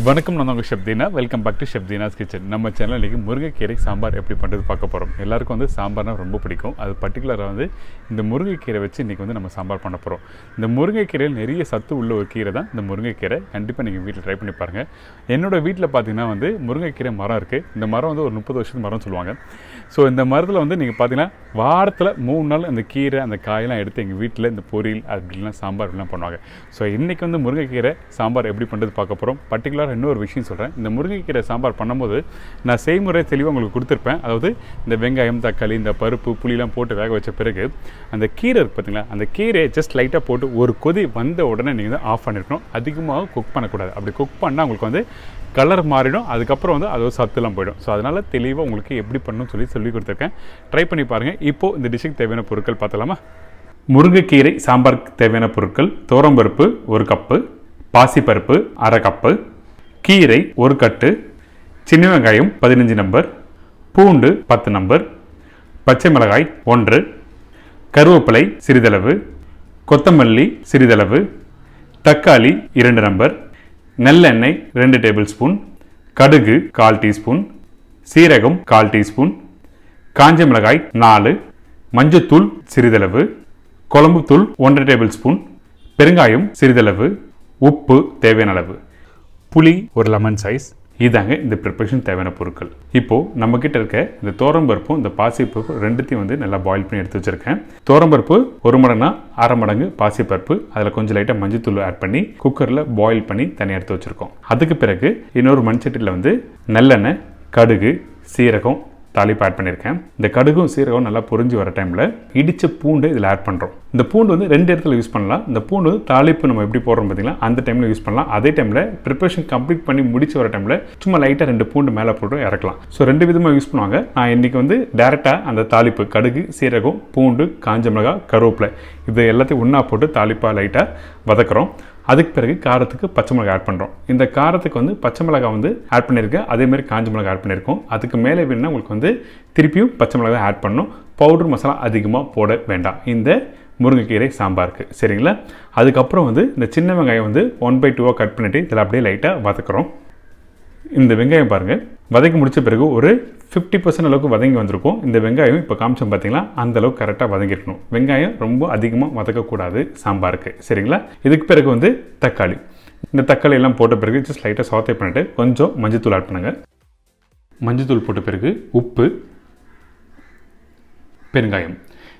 வணக்கம் நான் உங்கள் chef Dheena. Welcome back to chef Dheena's kitchen. நம்ம சேனல் இன்றைக்கி முருங்கைக்கீரை சாம்பார் எப்படி பண்ணுறது பார்க்க போகிறோம். எல்லாருக்கும் வந்து சாம்பார்னால் ரொம்ப பிடிக்கும். அது பர்டிகுலராக வந்து இந்த முருங்கைக்கீரை வச்சு இன்றைக்கி வந்து நம்ம சாம்பார் பண்ண போகிறோம். இந்த முருங்கைக்கீரையில் நிறைய சத்து உள்ள ஒரு கீரை தான் இந்த முருங்கைக்கீரை. கண்டிப்பாக நீங்கள் வீட்டில் ட்ரை பண்ணி பாருங்கள். என்னோடய வீட்டில் பார்த்தீங்கன்னா வந்து முருங்கைக்கீரை மரம் இருக்குது. இந்த மரம் வந்து ஒரு 30 வருஷத்துக்கு மரம் சொல்லுவாங்க. ஸோ இந்த மரத்தில் வந்து நீங்கள் பார்த்தீங்கன்னா வாரத்தில் 3 நாள் அந்த கீரை அந்த காயெல்லாம் எடுத்து எங்கள் வீட்டில் இந்த பொரியல் அப்படிலாம் சாம்பார் அப்படிலாம் பண்ணுவாங்க. ஸோ இன்றைக்கி வந்து முருங்கைக்கீரை சாம்பார் எப்படி பண்ணுறது பார்க்க போகிறோம். பர்டிகுலராக இன்னொரு விஷயம் சொல்கிறேன். இந்த முருங்கைக்கீரை சாம்பார் பண்ணும்போது நான் செய்முறை தெளிவாக உங்களுக்கு கொடுத்துருப்பேன். அதாவது இந்த வெங்காயம், தக்காளி, இந்த பருப்பு, புளிலாம் போட்டு வேக வச்ச பிறகு அந்த கீரை இருக்குது பார்த்தீங்களா, அந்த கீரையை ஜஸ்ட் லைட்டாக போட்டு ஒரு கொதி வந்த உடனே நீங்கள் வந்து ஆஃப் பண்ணியிருக்கணும். அதிகமாக குக் பண்ணக்கூடாது. அப்படி குக் பண்ணால் உங்களுக்கு வந்து கலர் மாறிடும். அதுக்கப்புறம் வந்து அது சத்துலாம் போயிடும். ஸோ அதனால் தெளிவாக உங்களுக்கு எப்படி பண்ணணும்னு சொல்லி கொடுத்துருக்கேன். ட்ரை பண்ணி பாருங்கள். இப்போது இந்த டிஷ்ஷுக்கு தேவையான பொருட்கள் பார்த்தலாமா. முருங்கைக்கீரை சாம்பாருக்கு தேவையான பொருட்கள்: துவரம்பருப்பு 1 கப்பு, பாசிப்பருப்பு 1/2 கப்பு, கீரை 1 கட்டு, சின்ன வெங்காயம் 15 நம்பர், பூண்டு 10 நம்பர், பச்சை மிளகாய் 1, கருவேப்பிலை சிறிதளவு, கொத்தமல்லி சிறிதளவு, தக்காளி 2 நம்பர், நல்லெண்ணெய் 2 டேபிள் ஸ்பூன், கடுகு 1/4 டீஸ்பூன், சீரகம் 1/4 டீஸ்பூன், காஞ்ச மிளகாய் 4, மஞ்சத்தூள் சிறிதளவு, குழம்புத்தூள் 1 டேபிள் ஸ்பூன், பெருங்காயம் சிறிதளவு, உப்பு தேவையான அளவு, புளி ஒரு லெமன் சைஸ். இதாங்க இந்த ப்ரிப்பரேஷன் தேவையான பொருட்கள். இப்போது நம்மக்கிட்ட இருக்க இந்த துவரம்பருப்பும் இந்த பாசிப்பருப்பு ரெண்டுத்தையும் வந்து நல்லா பாயில் பண்ணி எடுத்து வச்சுருக்கேன். துவரம்பருப்பு 1 மடங்குனா 1/2 மடங்கு பாசிப்பருப்பு, அதில் கொஞ்சம் லைட்டாக மஞ்சத்தூள் ஆட் பண்ணி குக்கரில் பாயில் பண்ணி தனியாக எடுத்து வச்சுருக்கோம். அதுக்கு பிறகு இன்னொரு மண்சட்டியில் வந்து நல்லெண்ணெய், கடுகு, சீரகம் தாளிப்பு ஆட் பண்ணியிருக்கேன். இந்த கடுகும் சீரகம் நல்லா பொரிஞ்சு வர டைமில் இடித்த பூண்டு இதில் ஆட் பண்ணுறோம். இந்த பூண்டு வந்து 2 இடத்துல யூஸ் பண்ணலாம். இந்த பூண்டு வந்து தாளிப்பு நம்ம எப்படி போடுறோம் பார்த்தீங்களா, அந்த டைமில் யூஸ் பண்ணலாம். அதே டைமில் ப்ரிப்பரேஷன் கம்ப்ளீட் பண்ணி முடிச்சு வர டைமில் சும்மா லைட்டாக 2 பூண்டு மேலே போட்டு இறக்கலாம். ஸோ 2 விதமாக யூஸ் பண்ணுவாங்க. நான் இன்றைக்கி வந்து டேரெக்டாக அந்த தாளிப்பு கடுகு, சீரகம், பூண்டு, காஞ்ச மிளகாய், கருவேப்பிலை இது எல்லாத்தையும் ஒன்றா போட்டு தாளிப்பாக லைட்டாக வதக்குறோம். அதுக்கு பிறகு காரத்துக்கு பச்சை மிளகாய் ஆட் பண்ணுறோம். இந்த காரத்துக்கு வந்து பச்சை மிளகாய் வந்து ஆட் பண்ணியிருக்கேன். அதேமாதிரி காஞ்ச மிளகாய் ஆட் பண்ணியிருக்கோம். அதுக்கு மேலே வேணும்னா உங்களுக்கு வந்து திருப்பியும் பச்சை மிளகாய் ஆட் பண்ணணும். பவுடர் மசாலா அதிகமாக போட வேண்டாம் இந்த முருங்கைக்கீரை சாம்பாருக்கு, சரிங்களா. அதுக்கப்புறம் வந்து இந்த சின்ன வெங்காயம் வந்து 1/2 கட் பண்ணிவிட்டு இதில் அப்படியே லைட்டாக வதக்குறோம். இந்த வெங்காயம் பாருங்கள் வதக்கி முடித்த பிறகு ஒரு 50% அளவுக்கு வதங்கி வந்திருக்கும். இந்த வெங்காயம் இப்போ காமிச்சோம் பார்த்தீங்களா, அந்தளவுக்கு கரெக்டாக வதங்கிருக்கணும். வெங்காயம் ரொம்ப அதிகமாக வதக்கக்கூடாது சாம்பாருக்கு, சரிங்களா. இதுக்கு பிறகு வந்து தக்காளி, இந்த தக்காளி எல்லாம் போட்ட பிறகு ஜஸ்ட் லைட்டாக சாத்தே பண்ணிவிட்டு கொஞ்சம் மஞ்சத்தூள் ஆட் பண்ணுங்கள். மஞ்சத்தூள் போட்ட பிறகு உப்பு, பெருங்காயம்.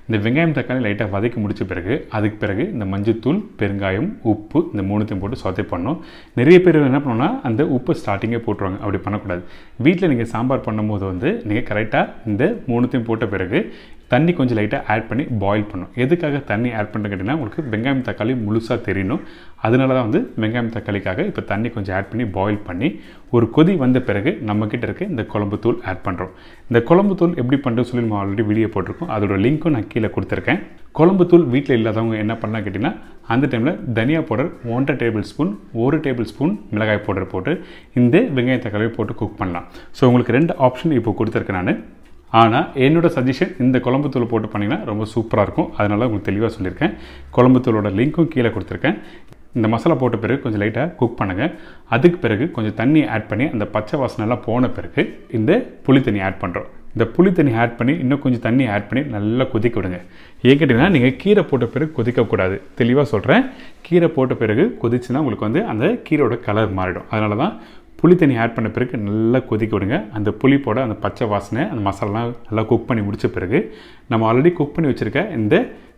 இந்த வெங்காயம் தக்காளி லைட்டாக வதக்கி முடித்த பிறகு அதுக்கு பிறகு இந்த மஞ்சத்தூள், பெருங்காயம், உப்பு இந்த 3த்தையும் போட்டு சாத்தே பண்ணணும். நிறைய பேர் என்ன பண்ணணும்னா அந்த உப்பு ஸ்டார்டிங்கே போட்டுருவாங்க. அப்படி பண்ணக்கூடாது. வீட்டில் நீங்கள் சாம்பார் பண்ணும்போது வந்து நீங்கள் கரெக்டாக இந்த 3த்தையும் போட்ட பிறகு தண்ணி கொஞ்சம் லைட்டாக ஆட் பண்ணி பாயில் பண்ணணும். எதுக்காக தண்ணி ஆட் பண்ணுறது கேட்டிங்கன்னா உங்களுக்கு வெங்காயம் தக்காளி முழுசாக தெரியணும். அதனால தான் வந்து வெங்காயம் தக்காளிக்காக இப்போ தண்ணி கொஞ்சம் ஆட் பண்ணி பாயில் பண்ணி ஒரு கொதி வந்த பிறகு நம்மக்கிட்ட இருக்க இந்த குழம்பு தூள் ஆட் பண்ணுறோம். இந்த குழம்பு தூள் எப்படி பண்ணுறது சொல்லி நம்ம ஆல்ரெடி வீடியோ போட்டிருக்கோம். அதோட லிங்க்கும் நான் கீழே கொடுத்துருக்கேன். குழம்பு தூள் வீட்டில் இல்லாதவங்க என்ன பண்ணலாம் கேட்டிங்கன்னா அந்த டைமில் தனியா powder 1 table spoon, 1 table spoon மிளகாய் பவுடர் போட்டு இந்த வெங்காயம் தக்காளியை போட்டு குக் பண்ணலாம். ஸோ உங்களுக்கு 2 ஆப்ஷன் இப்போ கொடுத்துருக்கேன் நான். ஆனால் என்னோடய சஜஷன் இந்த குழம்பு தூள் போட்டு பண்ணிங்கன்னா ரொம்ப சூப்பராக இருக்கும். அதனால உங்களுக்கு தெளிவாக சொல்லியிருக்கேன். குழம்பு தூளோட லிங்க்கும் கீழே கொடுத்துருக்கேன். இந்த மசாலா போட்ட பிறகு கொஞ்சம் லைட்டாக குக் பண்ணுங்கள். அதுக்கு பிறகு கொஞ்சம் தண்ணி ஆட் பண்ணி அந்த பச்சை வாசனைலாம் போன பிறகு இந்த புளி தண்ணி ஆட் பண்ணுறோம். இந்த புளி தண்ணி ஆட் பண்ணி இன்னும் கொஞ்சம் தண்ணி ஆட் பண்ணி நல்லா கொதிக்க விடுங்க. ஏன் கேட்டிங்கன்னா நீங்கள் கீரை போட்ட பிறகு கொதிக்கக்கூடாது. தெளிவாக சொல்கிறேன். கீரை போட்ட பிறகு கொதிச்சுன்னா உங்களுக்கு வந்து அந்த கீரையோட கலர் மாறிடும். அதனால தான் புளி தண்ணி ஆட் பண்ண பிறகு நல்லா கொதிக்க விடுங்க. அந்த புளிப்போட அந்த பச்சை வாசனை அந்த மசாலாலாம் நல்லா குக் பண்ணி முடித்த பிறகு நம்ம ஆல்ரெடி குக் பண்ணி வச்சுருக்க இந்த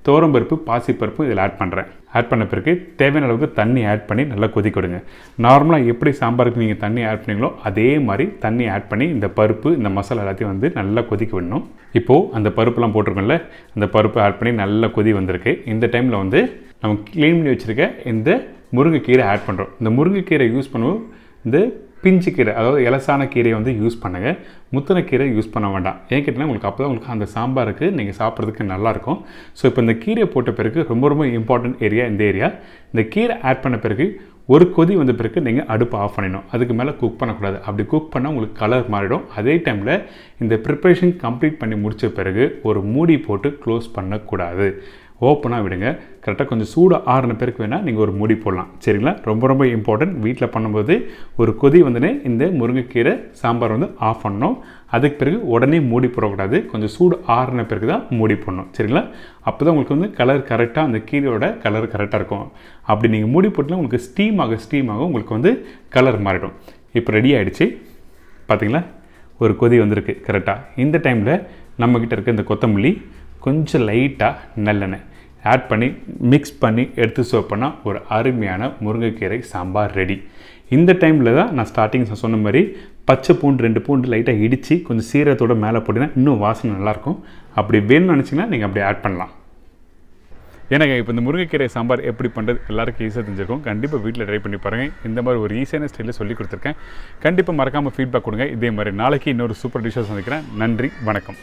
துவரம்பருப்பு, பாசிப்பருப்பு இதில் ஆட் பண்ணுறேன். ஆட் பண்ண பிறகு தேவையான அளவுக்கு தண்ணி ஆட் பண்ணி நல்லா கொதிக்க விடுங்க. நார்மலாக எப்படி சாம்பாருக்கு நீங்கள் தண்ணி ஆட் பண்ணீங்களோ அதே மாதிரி தண்ணி ஆட் பண்ணி இந்த பருப்பு இந்த மசாலா எல்லாத்தையும் வந்து நல்லா கொதிக்க விடணும். இப்போது அந்த பருப்புலாம் போட்டிருக்கோம்ல, அந்த பருப்பு ஆட் பண்ணி நல்லா கொதி வந்திருக்கு. இந்த டைமில் வந்து நம்ம க்ளீன் பண்ணி வச்சுருக்க இந்த முருங்கைக்கீரை ஆட் பண்ணுறோம். இந்த முருங்கைக்கீரை யூஸ் பண்ணுவோம். இந்த பிஞ்சு கீரை அதாவது இலசான கீரையை வந்து யூஸ் பண்ணுங்கள். முத்தின கீரை யூஸ் பண்ண வேண்டாம். ஏன் கேட்டிங்கன்னா உங்களுக்கு அப்போ தான் உங்களுக்கு அந்த சாம்பாருக்கு நீங்கள் சாப்பிட்றதுக்கு நல்லாயிருக்கும். ஸோ இப்போ இந்த கீரையை போட்ட பிறகு ரொம்ப ரொம்ப இம்பார்ட்டன்ட் ஏரியா இந்த ஏரியா. இந்த கீரை ஆட் பண்ண பிறகு ஒரு கொதி வந்த பிறகு நீங்கள் அடுப்பை ஆஃப் பண்ணிடணும். அதுக்கு மேலே குக் பண்ணக்கூடாது. அப்படி குக் பண்ணால் உங்களுக்கு கலர் மாறிடும். அதே டைமில் இந்த ப்ரிப்பரேஷன் கம்ப்ளீட் பண்ணி முடித்த பிறகு ஒரு மூடி போட்டு க்ளோஸ் பண்ணக்கூடாது. ஓப்பனாக விடுங்க. கரெக்டாக கொஞ்சம் சூடு ஆறின பிறகு வேணால் நீங்கள் ஒரு மூடி போடலாம். சரிங்களா? ரொம்ப ரொம்ப இம்பார்ட்டன்ட். வீட்டில் பண்ணும்போது ஒரு கொதி வந்துன்னு இந்த முருங்கைக்கீரை சாம்பார் வந்து ஆஃப் பண்ணணும். அதுக்கு பிறகு உடனே மூடி போடக்கூடாது. கொஞ்சம் சூடு ஆறின பிறகு தான் மூடி போடணும். சரிங்களா? அப்போ தான் உங்களுக்கு வந்து கலர் கரெக்டாக அந்த கீரையோட கலர் கரெக்டாக இருக்கும். அப்படி நீங்கள் மூடி போட்டிங்கன்னா உங்களுக்கு ஸ்டீம் ஆக உங்களுக்கு வந்து கலர் மாறிடும். இப்போ ரெடி ஆகிடுச்சு. பார்த்தீங்களா? ஒரு கொதி வந்திருக்கு கரெக்டாக. இந்த டைமில் நம்மக்கிட்ட இருக்க இந்த கொத்தமல்லி கொஞ்சம் லைட்டாக நல்லெண்ணெய் ஆட் பண்ணி மிக்ஸ் பண்ணி எடுத்து சர்வ் பண்ணால் ஒரு அருமையான முருங்கைக்கீரை சாம்பார் ரெடி. இந்த டைமில் தான் நான் ஸ்டார்டிங் சொன்ன மாதிரி பச்சை பூண்டு 2 பூண்டு லைட்டாக இடித்து கொஞ்சம் சீரகத்தோடு மேலே போட்டிங்கன்னா இன்னும் வாசனை நல்லாயிருக்கும். அப்படி வேணும்னு நினச்சிங்கன்னா நீங்கள் அப்படி ஆட் பண்ணலாம். எனக்கு இப்போ இந்த முருங்கைக்கீரை சாம்பார் எப்படி பண்ணுறது எல்லாருக்கும் ஈஸியாக தெரிஞ்சிருக்கும். கண்டிப்பாக வீட்டில் ட்ரை பண்ணி பாருங்கள். இந்த மாதிரி ஒரு ஈஸியான ஸ்டைலில் சொல்லி கொடுத்துருக்கேன். கண்டிப்பாக மறக்காமல் ஃபீட்பேக் கொடுங்க. இதே மாதிரி நாளைக்கு இன்னொரு சூப்பர் டிஷ்ஷாக சந்திக்கிறேன். நன்றி, வணக்கம்.